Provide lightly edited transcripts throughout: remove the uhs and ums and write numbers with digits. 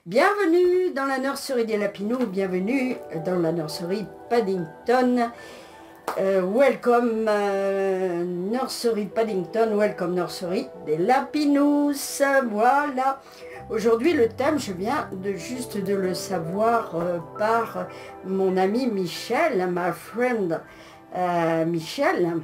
Bienvenue dans la nurserie des Lapinous, bienvenue dans la nurserie Paddington. Welcome nursery Paddington, welcome nursery des Lapinous. Voilà. Aujourd'hui le thème, je viens juste de le savoir par mon ami Michel, my friend Michel,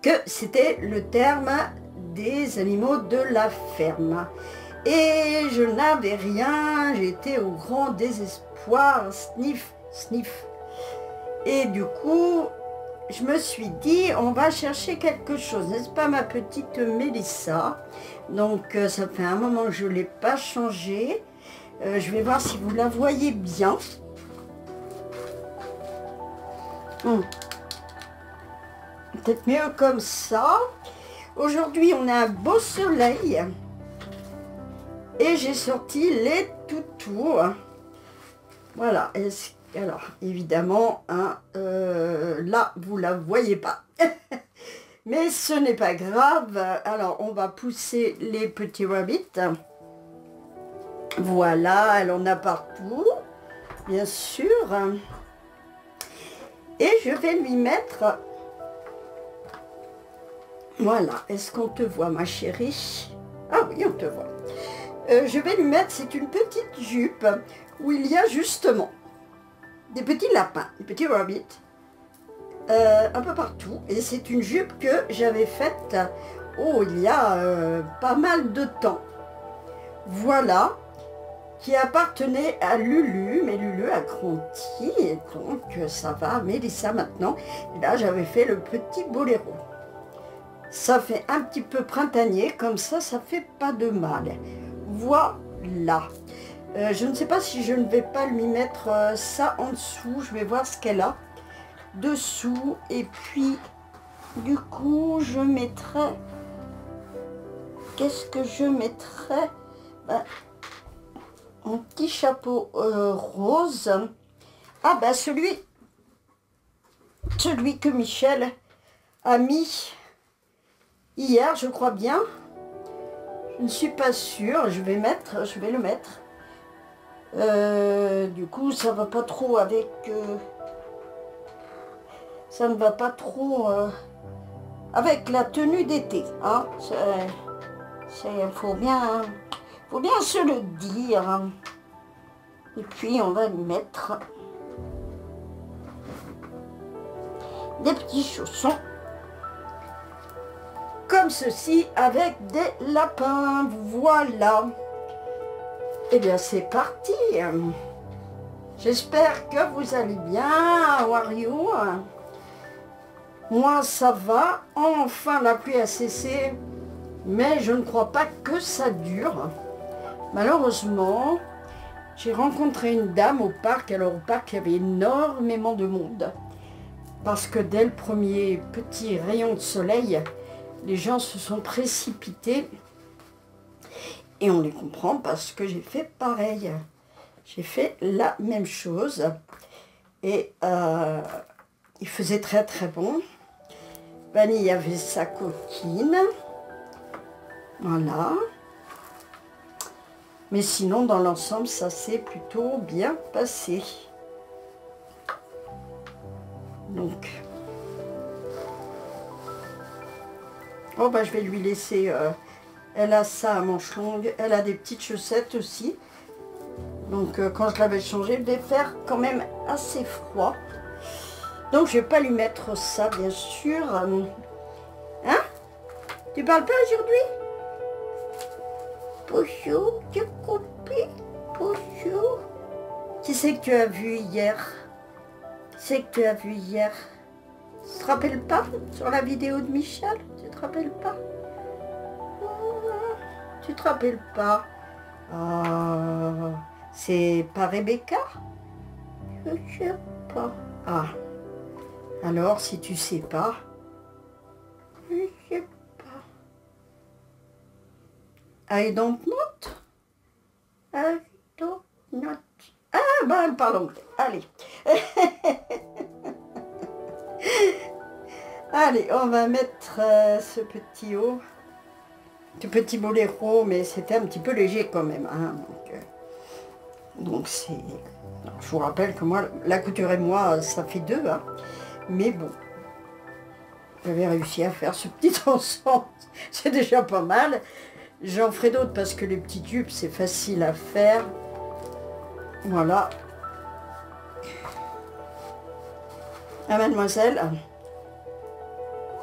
que c'était le terme des animaux de la ferme. Et je n'avais rien, j'étais au grand désespoir, sniff, sniff. Et du coup, je me suis dit, on va chercher quelque chose, n'est-ce pas ma petite Mélissa? Donc ça fait un moment que je ne l'ai pas changée. Je vais voir si vous la voyez bien. Peut-être mieux comme ça. Aujourd'hui, on a un beau soleil. Et j'ai sorti les toutous. Voilà. Alors, évidemment, hein, là, vous ne la voyez pas. Mais ce n'est pas grave. Alors, on va pousser les petits rabbits. Voilà, elle en a partout, bien sûr. Et je vais lui mettre... Voilà. Est-ce qu'on te voit, ma chérie? Ah oui, on te voit. Je vais lui mettre, c'est une petite jupe où il y a justement des petits lapins, des petits rabbits, un peu partout. Et c'est une jupe que j'avais faite, il y a pas mal de temps. Voilà, qui appartenait à Lulu, mais Lulu a grandi, et donc ça va, Mélissa maintenant. Et là, j'avais fait le petit boléro. Ça fait un petit peu printanier, comme ça fait pas de mal. Voilà. Je ne sais pas si je ne vais pas lui mettre ça en dessous. Je vais voir ce qu'elle a dessous. Et puis, du coup, je mettrai... Qu'est-ce que je mettrai? Un petit chapeau rose. Ah ben celui que Michel a mis hier, je crois bien. Je ne suis pas sûre, je vais le mettre. Du coup, ça va pas trop avec... ça ne va pas trop avec la tenue d'été. Hein. Faut bien se le dire. Hein. Et puis, on va lui mettre des petits chaussons. Comme ceci, avec des lapins. Voilà. Eh bien, c'est parti. J'espère que vous allez bien. How are you? Moi, ça va. Enfin, la pluie a cessé. Mais je ne crois pas que ça dure. Malheureusement, j'ai rencontré une dame au parc. Alors, au parc, il y avait énormément de monde. Parce que dès le premier petit rayon de soleil, les gens se sont précipités et on les comprend parce que j'ai fait pareil. J'ai fait la même chose et il faisait très très bon. Vanille avait sa coquine. Voilà. Mais sinon, dans l'ensemble, ça s'est plutôt bien passé. Donc... Oh bah je vais lui laisser, elle a ça à manches longues, elle a des petites chaussettes aussi. Donc quand je l'avais changé, il devait faire quand même assez froid. Donc je vais pas lui mettre ça bien sûr. Hein? Tu parles pas aujourd'hui? Bonjour, tu compris? Bonjour. Qui c'est que tu as vu hier? Qui c'est que tu as vu hier? Tu te rappelles pas sur la vidéo de Michel? Tu te rappelles pas? Tu te rappelles pas? C'est pas Rebecca? Je sais pas. Ah. Alors, si tu sais pas, je sais pas. I don't know. I don't know. Ah, ben, elle parle anglais. Allez. Allez, on va mettre ce petit haut, ce petit boléro, mais c'était un petit peu léger quand même. Hein, donc, Donc c'est... Je vous rappelle que moi, la couture et moi, ça fait deux, hein. Mais bon, j'avais réussi à faire ce petit ensemble, c'est déjà pas mal. J'en ferai d'autres parce que les petits tubes, c'est facile à faire. Voilà. Ah, mademoiselle.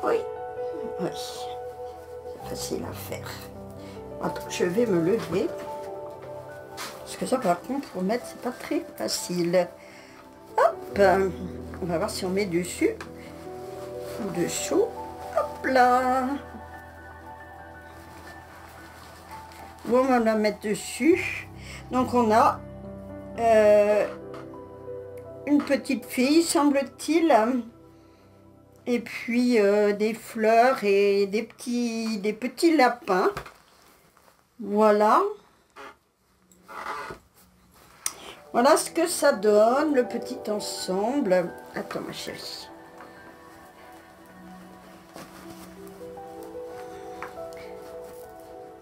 Oui, oui, c'est facile à faire. Attends, je vais me lever. Parce que ça, par contre, pour mettre, c'est pas très facile. Hop, on va voir si on met dessus ou dessous. Hop là. Bon, on va la mettre dessus. Donc on a une petite fille, semble-t-il. Et puis des fleurs et des petits lapins. Voilà. Voilà ce que ça donne, le petit ensemble. Attends ma chérie.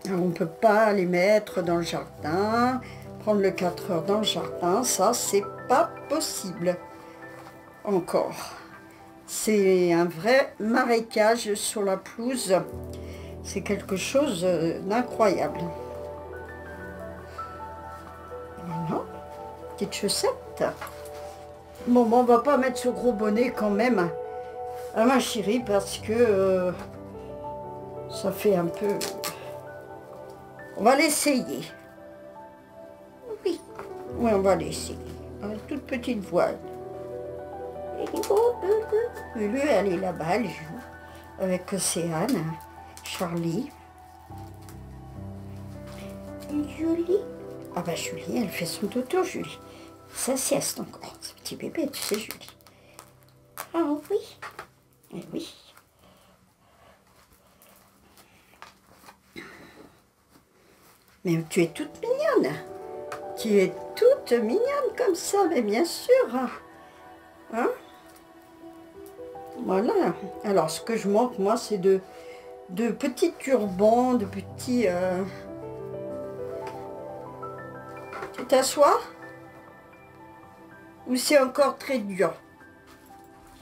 Alors, on ne peut pas les mettre dans le jardin, prendre le 4 heures dans le jardin, ça c'est pas possible. Encore. C'est un vrai marécage sur la pelouse. C'est quelque chose d'incroyable. Voilà. Petite chaussette. Bon, on va pas mettre ce gros bonnet quand même à ma chérie parce que ça fait un peu... On va l'essayer. Oui, oui, on va l'essayer. Une toute petite voile. Lulu, elle est là-bas, elle joue avec Océane, Charlie. Julie. Ah bah Julie, elle fait son dodo, Julie. Sa sieste encore, ce petit bébé, tu sais, Julie. Ah oui, eh oui. Mais tu es toute mignonne. Tu es toute mignonne comme ça, mais bien sûr. Hein? Voilà. Alors, ce que je manque, moi, c'est de petits turbans, de petits... Tu t'assois? Ou c'est encore très dur?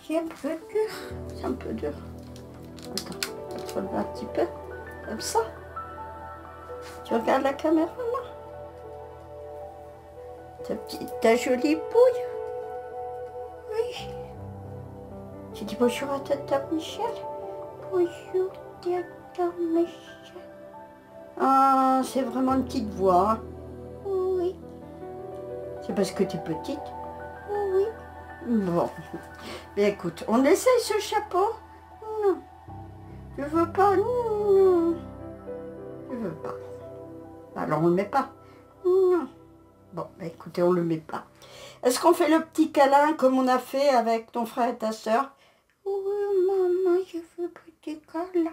C'est un peu dur. C'est un peu dur. Attends, on va te relever un petit peu. Comme ça. Tu regardes la caméra, là? Ta jolie pouille? Oui. Tu dis bonjour à Tata Michel? Bonjour, Tata Michel. Ah, c'est vraiment une petite voix. Hein? Oui. C'est parce que tu es petite? Oui. Bon. Mais écoute, on essaye ce chapeau? Non. Tu veux pas? Non. Tu veux pas? Alors on le met pas? Non. Bon, bah écoutez, on le met pas. Est-ce qu'on fait le petit câlin comme on a fait avec ton frère et ta soeur? Oui, maman, je veux le petit câlin.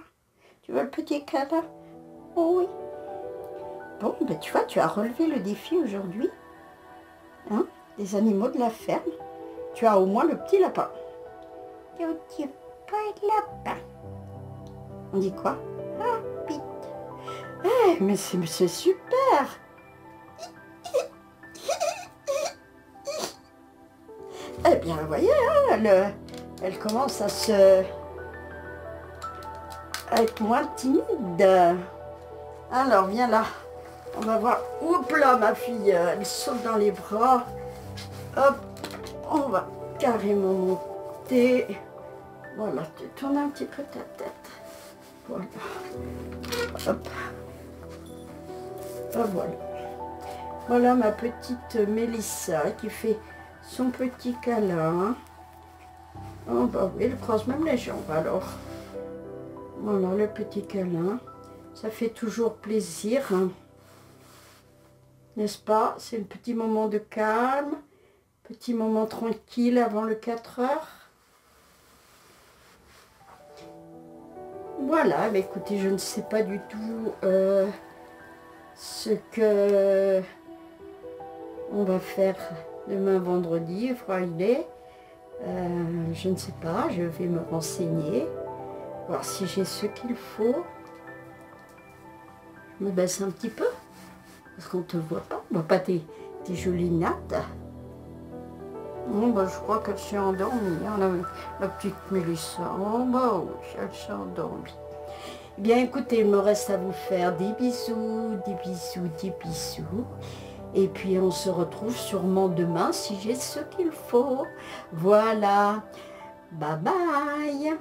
Tu veux le petit câlin? Oui. Bon, ben tu vois, tu as relevé le défi aujourd'hui. Hein? Des animaux de la ferme. Tu as au moins le petit lapin. Le petit lapin. On dit quoi? Ah, vite. Eh, mais c'est super. Eh bien, vous voyez, hein, elle commence à être moins timide. Alors, viens là. On va voir. Oups là, ma fille, elle saute dans les bras. Hop, on va carrément monter. Voilà, tu tournes un petit peu ta tête. Voilà. Hop. Ah, voilà. Voilà ma petite Mélissa qui fait son petit câlin. Oh bah oui, elle croise même les jambes alors. Voilà le petit câlin. Ça fait toujours plaisir. Hein. N'est-ce pas? C'est un petit moment de calme. Petit moment tranquille avant le 4 heures. Voilà, mais écoutez, je ne sais pas du tout ce que on va faire demain vendredi, Friday. Je ne sais pas, je vais me renseigner, voir si j'ai ce qu'il faut. Je me baisse un petit peu, parce qu'on ne te voit pas, on ne voit pas tes petite jolie natte. Oh, bah, je crois qu'elle s'est endormie, hein, la petite Mélissa. Oh, bah oui, elle s'est endormie. Eh bien, écoutez, il me reste à vous faire des bisous, des bisous, des bisous. Et puis, on se retrouve sûrement demain si j'ai ce qu'il faut. Voilà. Bye bye.